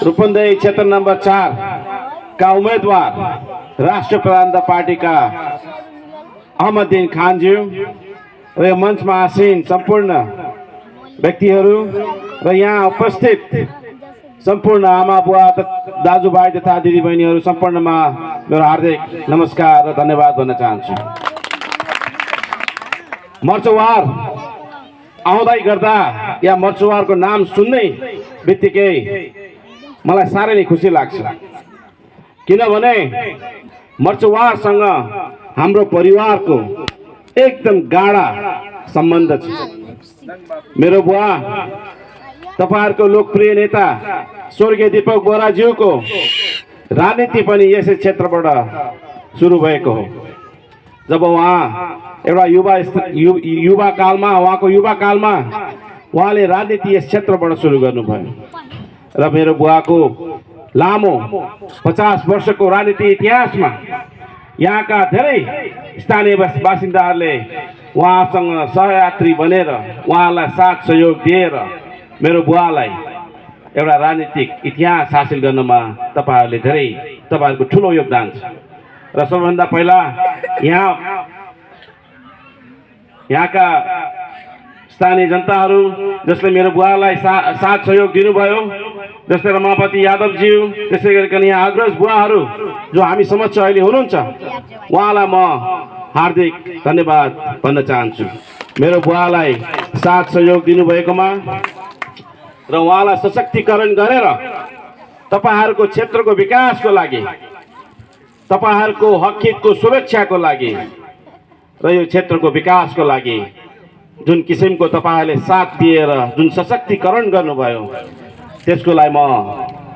रूपन्देही क्षेत्र नंबर 4 का उम्मीदवार राष्ट्र प्रधानता पार्टी का अहमदुद्दीन खानज्यू र यो मञ्चमा आसीन सम्पूर्ण व्यक्तिहरू र यहाँ उपस्थित सम्पूर्ण आमा बुवा दाजुभाइ तथा दिदीबहिनीहरू सम्पूर्णमा मेरो हार्दिक नमस्कार र धन्यवाद भन्न चाहन्छु। मर्चवार आउँदै गर्दा या मर्चवारको नाम सुन्दै बित्तिकै मलाई साह्रै नै खुसी लाग्छ, किनभने मर्चवारसँग हाम्रो परिवारको एकदम गाढा सम्बन्ध छ। मेरो बुवा तपाईहरुको लोकप्रिय नेता स्वर्गीय दीपक बोहराज्यूको राजनीति पनि यसै क्षेत्रबाट सुरु भएको हो। जब उहाँ एउटा युवा कालमा उहाँले राजनीति यस क्षेत्रबाट सुरु गर्नुभयो र मेरो बुवाको लामो 50 वर्षको राजनीति इतिहासमा यहाँका धेरै स्थानीय बासिन्दाहरूले उहाँसँग सहयात्री बनेर उहाँलाई साथ सहयोग दिएर मेरो बुवालाई एउटा राजनीतिक इतिहास हासिल गर्नमा तपाईहरुको ठूलो योगदान छ। र सबैभन्दा पहिला यहाँका स्थानीय जनताहरू जसले मेरो बुवालाई साथ सहयोग दिनुभयो, जस्तै रमापति यादवज्यू, त्यसै गरिकन यहाँ अग्रज बुवाहरू जो हामी समक्ष अहिले हुनुहुन्छ, उहाँलाई म हार्दिक धन्यवाद भन्न चाहन्छु। मेरो बुवालाई साथ सहयोग दिनुभएकोमा र उहाँलाई सशक्तिकरण गरेर तपाईहरुको क्षेत्रको विकासको लागि, तपाईहरुको हकहितको सुरक्षाको लागि र यो क्षेत्रको विकासको लागि जुन किसिमको तपाईहरुले साथ दिएर जुन सशक्तिकरण गर्नुभयो, त्यसको लागि म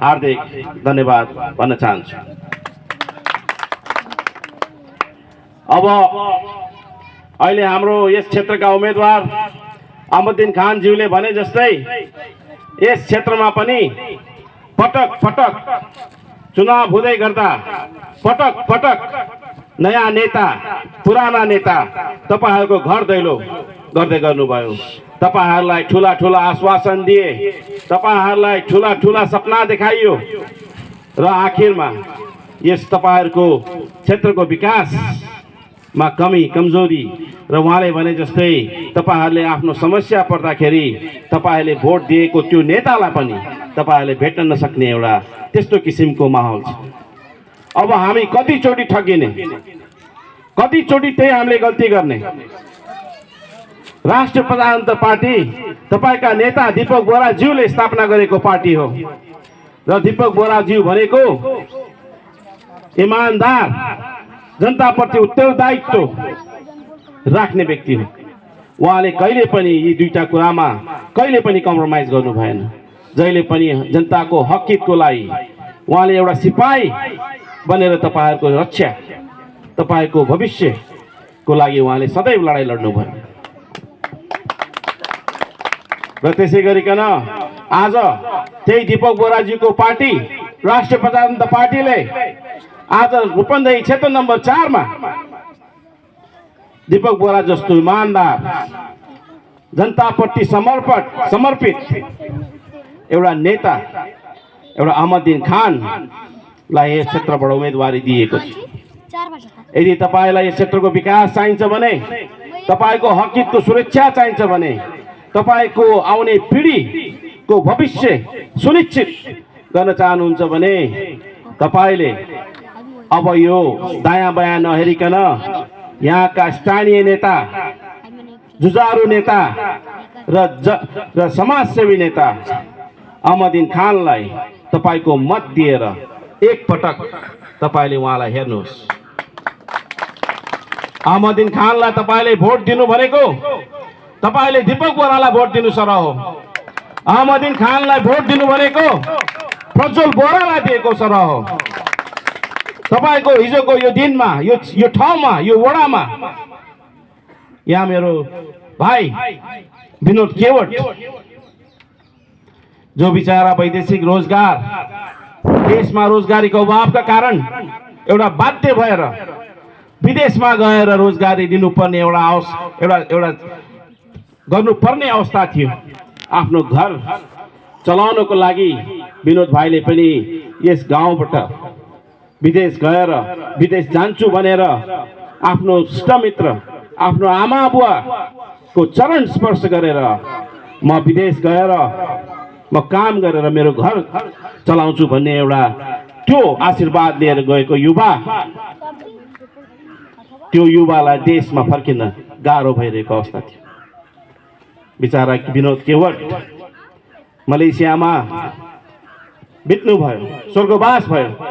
हार्दिक धन्यवाद भन्न चाहन्छु। अब अहिले हाम्रो यस क्षेत्रका उम्मेदवार अहमदुद्दीन खानज्यूले भने जस्तै यस क्षेत्रमा पनि पटक पटक चुनाव हुँदै गर्दा पटक पटक नयाँ नेता पुराना नेता तपाईहरुको घर दैलो गर्दै गर्नुभयो। तपाईहरुलाई ठूला ठूला आश्वासन दिए, तपाईहरुलाई ठूला ठूला सपना देखाइयो र आखिरमा यस तपाईहरुको क्षेत्रको विकासमा कमी कमजोरी र उहाँले भने जस्तै तपाईहरुले आफ्नो समस्या पर्दाखेरि तपाईहरुले भोट दिएको त्यो नेतालाई पनि तपाईहरुले भेट्न नसक्ने एउटा त्यस्तो किसिमको माहौल छ। अब हामी कतिचोटि ठगिने, कतिचोटि त्यही हामीले गल्ती गर्ने। राष्ट्र प्रजातन्त्र पार्टी तपाईका नेता दीपक बोहराज्यूले स्थापना गरेको पार्टी हो र दीपक बोहराज्यू भनेको इमानदार, जनताप्रति उत्तरदायित्व राख्ने व्यक्ति हो। उहाँले कहिले पनि यी दुईटा कुरामा कहिले पनि कम्प्रोमाइज गर्नु भएन। जहिले पनि जनताको हकहितको लागि उहाँले एउटा सिपाही बनेर तपाईहरुको रक्षा, तपाईको भविष्यको लागि उहाँले सदैव लडाईँ लड्नु भयो। र त्यसै गरिकन आज त्यही दीपक बोहराज्यूको पार्टी राष्ट्र प्रजातन्त्र पार्टीले आज रूपन्देही क्षेत्र नम्बर 4 मा दीपक बोहरा जस्तो इमानदार, जनताप्रति समर्पित एउटा नेता, एउटा अहमदुद्दीन खानलाई यस क्षेत्रबाट उम्मेदवारी दिएको छ। यदि तपाईलाई यस क्षेत्रको विकास चाहिन्छ भने, तपाईको हकहितको सुरक्षा चाहिन्छ भने, तपाईको आउने पिढीको भविष्य सुनिश्चित गर्न चाहनुहुन्छ भने तपाईले अब यो दायाँ बायाँ नहेरिकन यहाँका स्थानीय नेता, जुझारु नेता र समाजसेवी नेता अहमदुद्दीन खानलाई तपाईको मत दिएर एक पटक तपाईले उहाँलाई हेर्नुहोस्। अहमदुद्दीन खानलाई तपाईले भोट दिनु भनेको तपाईले दीपक बोहरालाई भोट दिनु सरह हो। अहमदुद्दीन खानलाई भोट दिनु भनेको प्रज्वल बोहरालाई दिएको सरह हो। तपाईको हिजोको यो दिनमा, यो ठाउँमा, यो वडामा यहाँ मेरो भाइ विनोद केवट जो बिचारा वैदेशिक रोजगार, देशमा रोजगारीको अभावका कारण एउटा बाध्य भएर विदेशमा गएर रोजगारी दिनुपर्ने एउटा गर्नुपर्ने अवस्था थियो। आफ्नो घर चलाउनको लागि विनोद भाइले पनि यस गाउँबाट विदेश गएर विदेश जान्छु भनेर आफ्नो इष्टमित्र आफ्नो आमा बुवाको चरण स्पर्श गरेर म विदेश गएर म काम गरेर मेरो घर चलाउँछु भन्ने एउटा त्यो आशीर्वाद लिएर गएको युवा, त्यो युवालाई देशमा फर्किन गाह्रो भइरहेको अवस्था थियो। बिचरा विनोद केवट मलेसियामा बित्नुभयो, स्वर्गवास भयो।